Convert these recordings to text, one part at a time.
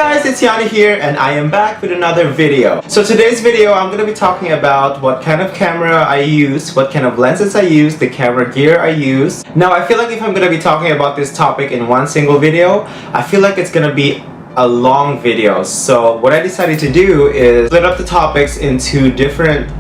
guys, it's Yanni here and I am back with another video. So today's video I'm going to be talking about what kind of camera I use, what kind of lenses I use, the camera gear I use. Now I feel like if I'm going to be talking about this topic in one single video, I feel like it's going to be a long video. So what I decided to do is split up the topics into different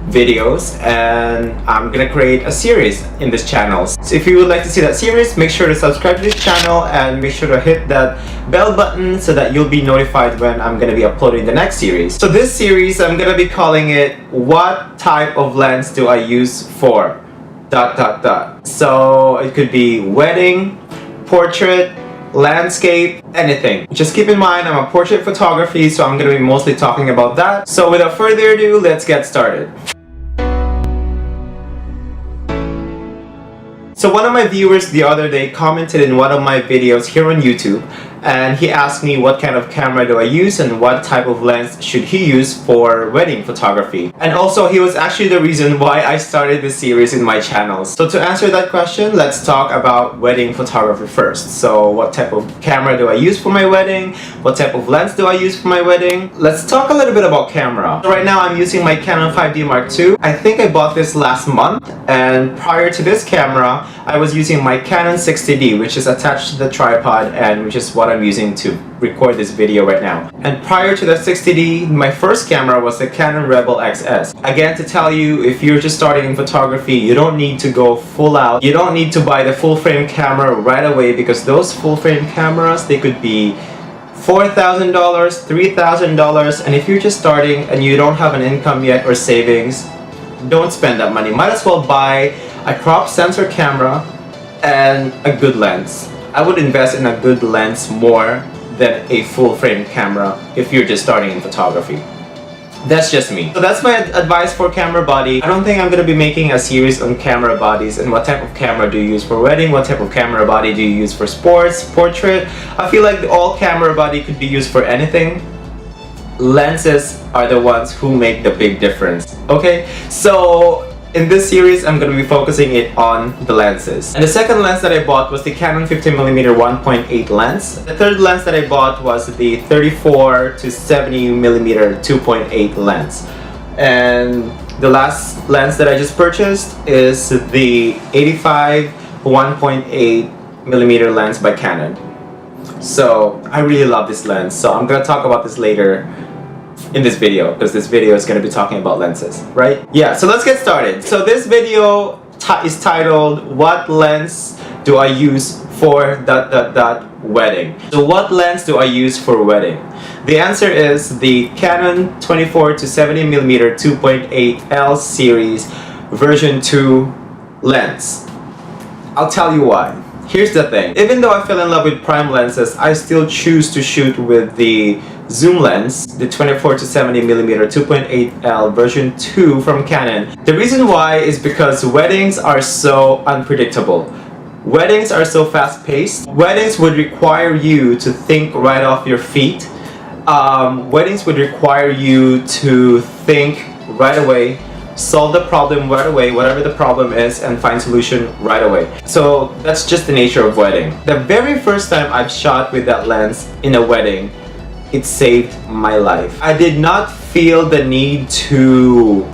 videos and I'm gonna create a series in this channel. So if you would like to see that series, make sure to subscribe to this channel and make sure to hit that bell button so that you'll be notified when I'm gonna be uploading the next series. So this series, I'm gonna be calling it "What type of lens do I use for ... So it could be wedding, portrait, landscape, anything. Just keep in mind I'm a portrait photography, so I'm going to be mostly talking about that. So without further ado, let's get started. So one of my viewers the other day commented in one of my videos here on YouTube and he asked me what kind of camera do I use and what type of lens should he use for wedding photography. And also he was actually the reason why I started this series in my channel. So to answer that question, let's talk about wedding photography first. So what type of camera do I use for my wedding? What type of lens do I use for my wedding? Let's talk a little bit about camera. So right now I'm using my Canon 5D Mark II. I think I bought this last month, and prior to this camera I was using my Canon 60D, which is attached to the tripod and which is what I'm using to record this video right now. And prior to the 60D, my first camera was the Canon Rebel XS. Again, to tell you, if you're just starting in photography, you don't need to go full out. You don't need to buy the full frame camera right away, because those full frame cameras, they could be $4,000, $3,000, and if you're just starting and you don't have an income yet or savings, don't spend that money. Might as well buy a crop sensor camera and a good lens. I would invest in a good lens more than a full frame camera if you're just starting in photography. That's just me. So that's my advice for camera body. I don't think I'm going to be making a series on camera bodies and what type of camera do you use for wedding, what type of camera body do you use for sports, portrait. I feel like all camera body could be used for anything. Lenses are the ones who make the big difference. Okay, so in this series, I'm going to be focusing it on the lenses. And the second lens that I bought was the Canon 50mm 1.8 lens. The third lens that I bought was the 34 to 70mm 2.8 lens. And the last lens that I just purchased is the 85 1.8mm lens by Canon. So I really love this lens. So I'm going to talk about this later in this video, because this video is going to be talking about lenses, right? Yeah, so let's get started. So this video is titled "What lens do I use for ... wedding?" So what lens do I use for wedding? The answer is the Canon 24 to 70mm 2.8 L series version 2 lens. I'll tell you why. Here's the thing. Even though I fell in love with prime lenses, I still choose to shoot with the zoom lens, the 24 to 70mm 2.8L version 2 from Canon. The reason why is because weddings are so unpredictable. Weddings are so fast-paced. Weddings would require you to think right off your feet. Weddings would require you to think right away, solve the problem right away, whatever the problem is, and find solution right away. So that's just the nature of wedding. The very first time I've shot with that lens in a wedding, it saved my life. I did not feel the need to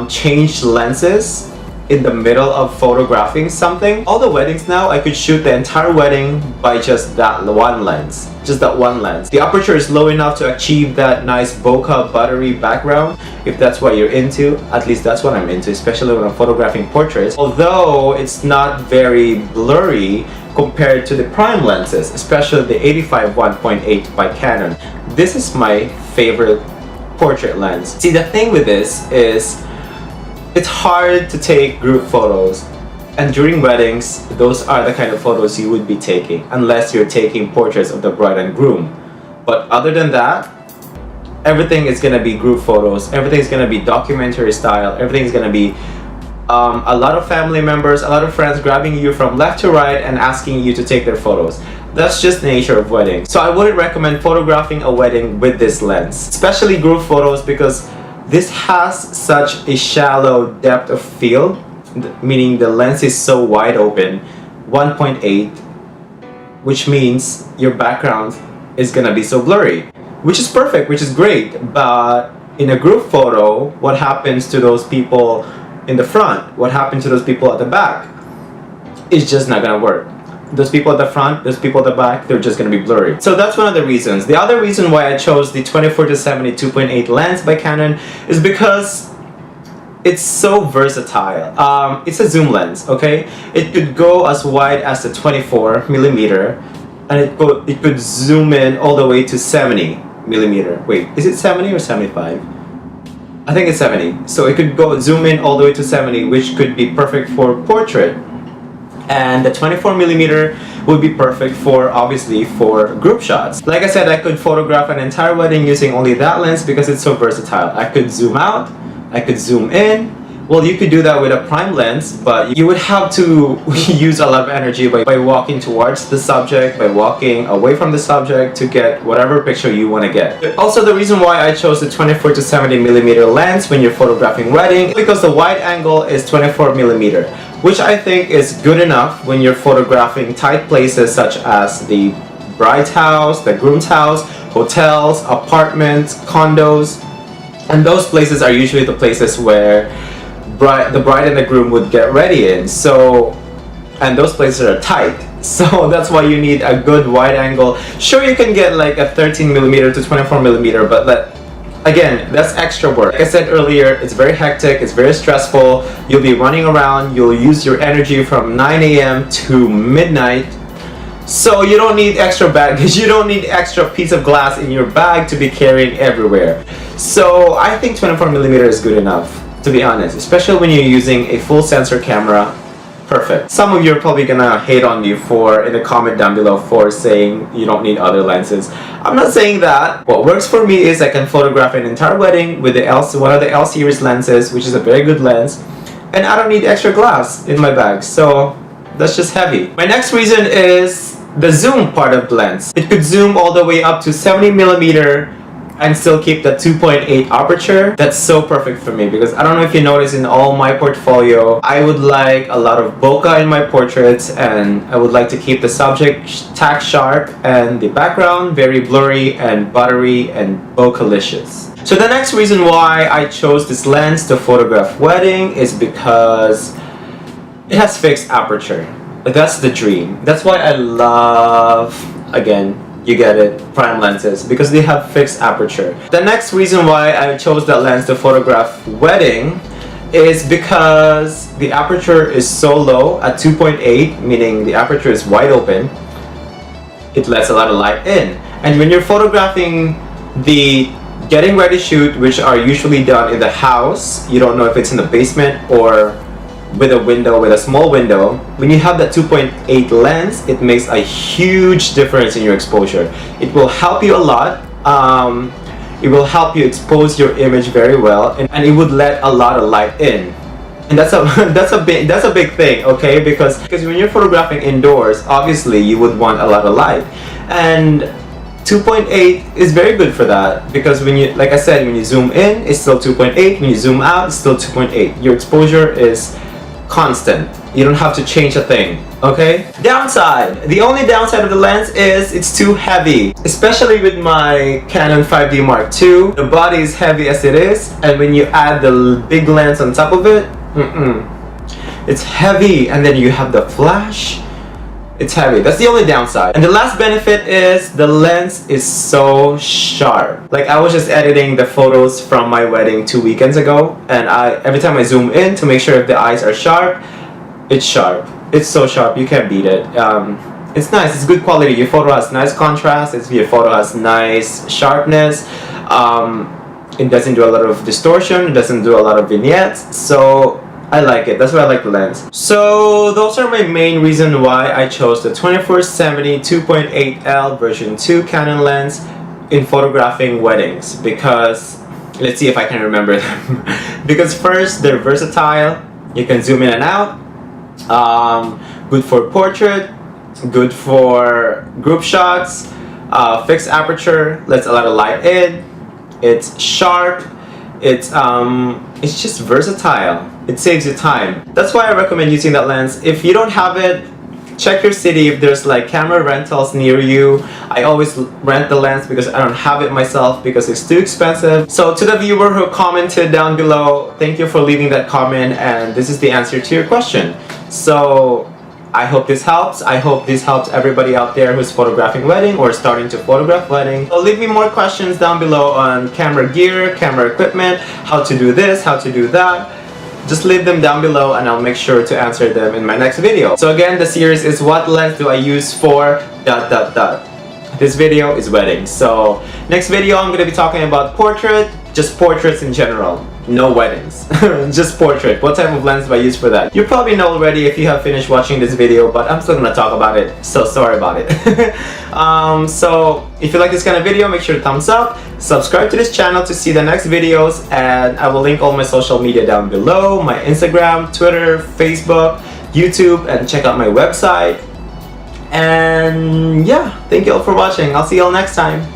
change lenses in the middle of photographing something. All the weddings now, I could shoot the entire wedding by just that one lens. Just that one lens. The aperture is low enough to achieve that nice bokeh buttery background, if that's what you're into. At least that's what I'm into, especially when I'm photographing portraits. Although it's not very blurry compared to the prime lenses, especially the 85 1.8 by Canon. This is my favorite portrait lens. See, the thing with this is it's hard to take group photos, and during weddings, those are the kind of photos you would be taking, unless you're taking portraits of the bride and groom. But other than that, everything is gonna be group photos, everything's gonna be documentary style, everything's gonna be a lot of family members, a lot of friends grabbing you from left to right and asking you to take their photos. That's just the nature of weddings. So I wouldn't recommend photographing a wedding with this lens, especially group photos, because this has such a shallow depth of field, meaning the lens is so wide open, 1.8, which means your background is gonna be so blurry, which is perfect, which is great. But in a group photo, what happens to those people in the front? What happens to those people at the back? It's just not gonna work. Those people at the front, those people at the back, they're just gonna be blurry. So that's one of the reasons. The other reason why I chose the 24-70 2.8 lens by Canon is because it's so versatile. It's a zoom lens, okay? It could go as wide as the 24mm, and it could zoom in all the way to 70mm. Wait, is it 70 or 75? I think it's 70. So it could go zoom in all the way to 70, which could be perfect for portrait. And the 24mm would be perfect for, obviously, for group shots. Like I said, I could photograph an entire wedding using only that lens because it's so versatile. I could zoom out, I could zoom in. Well, you could do that with a prime lens, but you would have to use a lot of energy by walking towards the subject, by walking away from the subject to get whatever picture you want to get. Also, the reason why I chose the 24-70mm lens when you're photographing wedding, because the wide angle is 24mm, which I think is good enough when you're photographing tight places such as the bride's house, the groom's house, hotels, apartments, condos. And those places are usually the places where the bride and the groom would get ready in. So, and those places are tight. So that's why you need a good wide angle. Sure, you can get like a 13mm to 24mm, but again, that's extra work. Like I said earlier, it's very hectic, it's very stressful. You'll be running around, you'll use your energy from 9 a.m. to midnight. So you don't need extra baggage, you don't need extra piece of glass in your bag to be carrying everywhere. So I think 24mm is good enough, to be honest, especially when you're using a full sensor camera. Perfect. Some of you are probably gonna hate on me in the comment down below for saying you don't need other lenses. I'm not saying that. What works for me is I can photograph an entire wedding with one of the L series lenses, which is a very good lens, and I don't need extra glass in my bag. So that's just heavy. My next reason is the zoom part of the lens. It could zoom all the way up to 70mm and still keep the 2.8 aperture. That's so perfect for me because I don't know if you notice in all my portfolio, I would like a lot of bokeh in my portraits, and I would like to keep the subject tack sharp and the background very blurry and buttery and bokeh-licious. So the next reason why I chose this lens to photograph wedding is because it has fixed aperture. That's the dream. That's why I love, again, you get it, prime lenses, because they have fixed aperture. The next reason why I chose that lens to photograph wedding is because the aperture is so low at 2.8, meaning the aperture is wide open. It lets a lot of light in. And when you're photographing the getting ready shoot, which are usually done in the house, you don't know if it's in the basement or with a small window, when you have that 2.8 lens, it makes a huge difference in your exposure. It will help you a lot. It will help you expose your image very well, and it would let a lot of light in. And that's a big thing, okay? Because when you're photographing indoors, obviously you would want a lot of light, and 2.8 is very good for that, because when you, like I said, when you zoom in, it's still 2.8. When you zoom out, it's still 2.8. Your exposure is constant. You don't have to change a thing, okay? Downside. The only downside of the lens is it's too heavy, especially with my Canon 5D Mark II. The body is heavy as it is, and when you add the big lens on top of it, it's heavy, and then you have the flash. It's heavy. That's the only downside. And the last benefit is the lens is so sharp. Like, I was just editing the photos from my wedding 2 weekends ago, and every time I zoom in to make sure if the eyes are sharp, it's sharp. It's so sharp, you can't beat it. It's nice, it's good quality. Your photo has nice contrast, your photo has nice sharpness. It doesn't do a lot of distortion, it doesn't do a lot of vignettes, so I like it. That's why I like the lens. So those are my main reasons why I chose the 24-70 2.8L version 2 Canon lens in photographing weddings, because let's see if I can remember them. Because first, they're versatile. You can zoom in and out. Good for portrait, good for group shots, fixed aperture, lets a lot of light in. It's sharp. It's just versatile. It saves you time. That's why I recommend using that lens. If you don't have it, check your city if there's like camera rentals near you. I always rent the lens because I don't have it myself because it's too expensive. So to the viewer who commented down below, thank you for leaving that comment, and this is the answer to your question. So I hope this helps. I hope this helps everybody out there who's photographing wedding or starting to photograph wedding. So leave me more questions down below on camera gear, camera equipment, how to do this, how to do that. Just leave them down below and I'll make sure to answer them in my next video. So again, the series is what lens do I use for ... This video is weddings. So next video I'm going to be talking about portrait, just portraits in general. No weddings, just portrait. What type of lens do I use for that? You probably know already if you have finished watching this video, but I'm still gonna talk about it, so sorry about it. So if you like this kind of video, make sure to thumbs up, subscribe to this channel to see the next videos, and I will link all my social media down below, my Instagram, Twitter, Facebook, YouTube, and check out my website. And yeah, thank you all for watching. I'll see you all next time.